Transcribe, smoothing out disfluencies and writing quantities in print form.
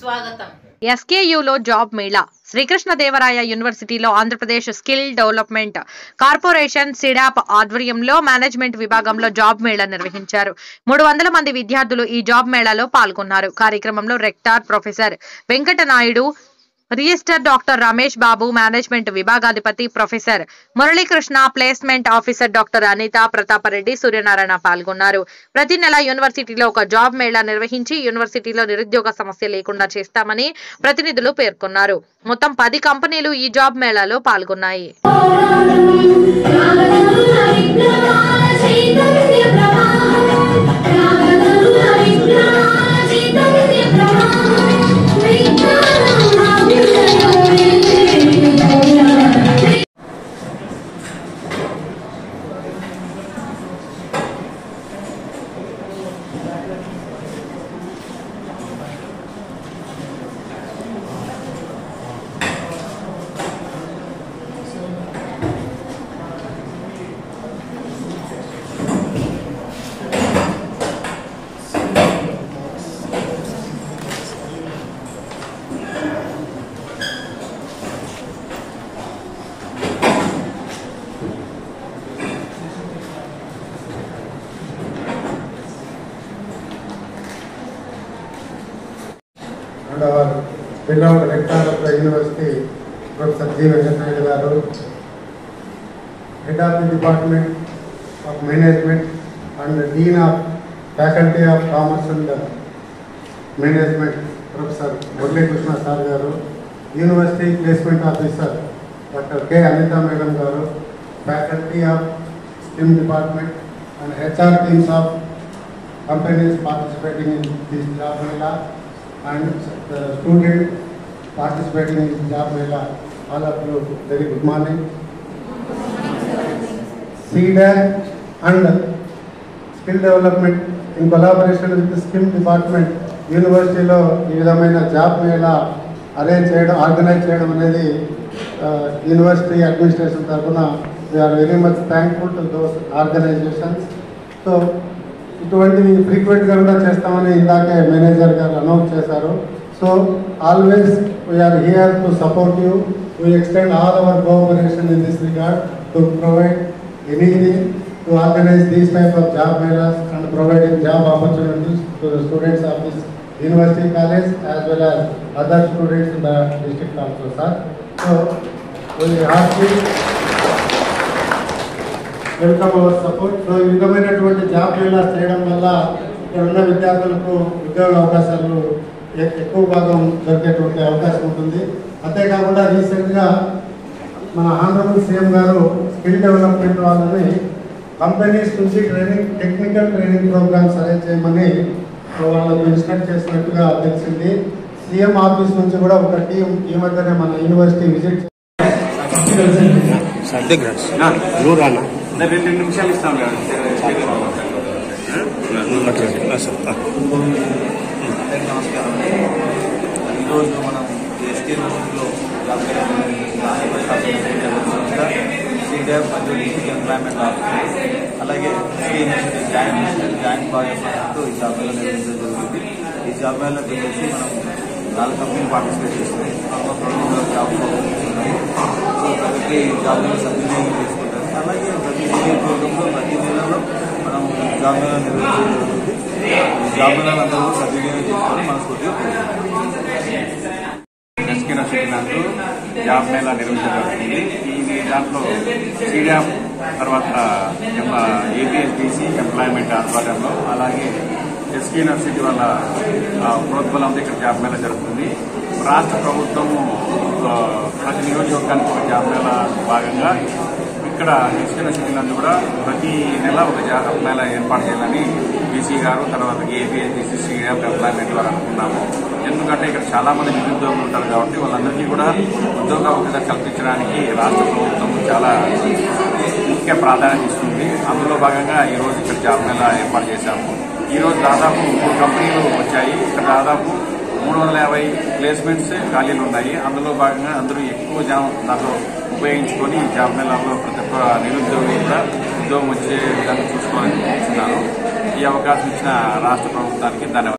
స్వాగతం. SKUలో జాబ్ మేళా శ్రీకృష్ణదేవరాయ యూనివర్సిటీలో Andhra Pradesh skill development corporation SEEDAP ఆధ్వర్యంలో మేనేజ్మెంట్ విభాగంలో జాబ్ మేళా నిర్వహించారు. 300 మంది విద్యార్థులు ఈ జాబ్ మేళాలో పాల్గొన్నారు. కార్యక్రమంలో rector professor Venkatanaidu, register doctor Ramesh Babu, management విభాగాధిపతి professor Muralikrishna, placement officer doctor Anitha Pratapareddy, Suryanarayana పాల్గొన్నారు. ప్రతి నెల యూనివర్సిటీలో ఒక జాబ్ మేళా నిర్వహించి యూనివర్సిటీలో నిరుద్యోగ సమస్య లేకుండా చేస్తామని ప్రతినిధులు పేర్కొన్నారు. మొత్తం 10 కంపెనీలు ఈ job మేళాలో పాల్గొన్నాయి. And our beloved rector of the university, Professor G. Venkatanayu garu, head of the Department of Management and the Dean of Faculty of Commerce and Management, Professor Muralidharan sir garu, University Placement Officer, Dr. K. Anita Madam garu, Faculty of STEM Department and HR teams of companies participating in this job mela, and the student participating in this job mela, all of you very good morning. CDAP and skill development in collaboration with the STEM department university lo ee vidhamaina job mela organize cheyadam anedi university administration tarafuna we are very much thankful to those organizations. So ఇటువంటివి ఫ్రీక్వెంట్గా కూడా చేస్తామని ఇందాకే manager గారు announce చేశారు. So always we are here to support you. We extend all our cooperation in this regard to provide anything to organize these type of job melas and providing job opportunities to the students of this university college as well as other students in the district also sir. So we heartly welcome our support. So ఈ విధమైనటువంటి job melas చేయడం వల్ల ఇక్కడ ఉన్న విద్యార్థులకు ఉద్యోగ అవకాశాలు ఎక్కువ భాగం దొరికేటువంటి అవకాశం ఉంటుంది. అంతేకాకుండా రీసెంట్గా మన ఆనరబుల్ సీఎం గారు స్కిల్ డెవలప్మెంట్ వాళ్ళని కంపెనీస్ నుంచి టెక్నికల్ ట్రైనింగ్ ప్రోగ్రామ్స్ అరేంజ్ చేయమని వాళ్ళకు ఇన్స్ట్రక్ట్ చేసినట్టుగా తెలిసింది. సీఎం ఆఫీస్ నుంచి కూడా ఒక టీం ఈ మధ్యనే మన యూనివర్సిటీ విజిట్ 2 నిమిషాలు ఇస్తాం కదా. నమస్కారం. ఈరోజు మనం ఎస్టీ రోజుల్లో సిడాప్ మరియు డిస్ట్రిక్ట్ ఎంప్లాయ్మెంట్ ఆఫీస్ అలాగే జాయింట్ ప్రాజెక్ట్తో ఈ జాబ్ మేళా నిర్వహించడం జరిగింది. ఈ జాబ్ మేళాకి వచ్చేసి మనం 4 కంపెనీలు పార్టిసిపేట్ చేస్తున్నాయి. ఆల్మోస్ట్ 200 జాబ్స్ ఉన్నాయి. సో ప్రతి జాబ్ మేళా సద్వినియోగం చేసుకుంటారు. అలాగే ప్రతి ప్రోగ్రాంలో ప్రతి నెలలో మనం జాబ్ మేళా నిర్వహించడం జరుగుతుంది. జాబ్ మేళాలందరూ సద్వినియోగం చేసుకొని మనస్ఫూర్తిగా నందు జాబ్ మేళా నిర్వహించడం జరుగుతుంది. ఈ దాంట్లో సిడాప్ తర్వాత ఏపీఎస్డిసి ఎంప్లాయ్మెంట్ ఆధ్వర్యంలో అలాగే ఎస్కే యూనివర్సిటీ వాళ్ళ ప్రోత్బలంతో ఇక్కడ జాబ్ మేళా జరుగుతుంది. రాష్ట్ర ప్రభుత్వము ప్రతి నియోజకవర్గానికి ఒక జాబ్ మేళా భాగంగా ఇక్కడ ఎస్కే యూనివర్సిటీ నందు కూడా ప్రతి నెల ఒక జాబ్ మేళా ఏర్పాటు చేయాలని బీసీ గారు తర్వాత ఏపీఎస్డిసి సిడాప్ ఎంప్లాయ్మెంట్ వారు అనుకున్నాము. ఎందుకంటే ఇక్కడ చాలా మంది నిరుద్యోగులు ఉంటారు కాబట్టి వాళ్ళందరికీ కూడా ఉద్యోగ అవకాశాలు కల్పించడానికి రాష్ట్ర ప్రభుత్వం చాలా ముఖ్య ప్రాధాన్యత ఇస్తుంది. అందులో భాగంగా ఈరోజు ఇక్కడ జాబ్ మేళా ఏర్పాటు చేశాము. ఈరోజు దాదాపు 3 కంపెనీలు వచ్చాయి. ఇక్కడ దాదాపు 350 ప్లేస్మెంట్స్ ఖాళీలు ఉన్నాయి. అందులో భాగంగా అందరూ ఎక్కువ జనం దాంట్లో ఉపయోగించుకొని జాబ్ మేళాలో ప్రతి ఒక్క నిరుద్యోగులు కూడా ఉద్యోగం వచ్చే విధంగా చూసుకోవాలని కోరుతున్నాను. ఈ అవకాశం ఇచ్చిన రాష్ట్ర ప్రభుత్వానికి ధన్యవాదాలు.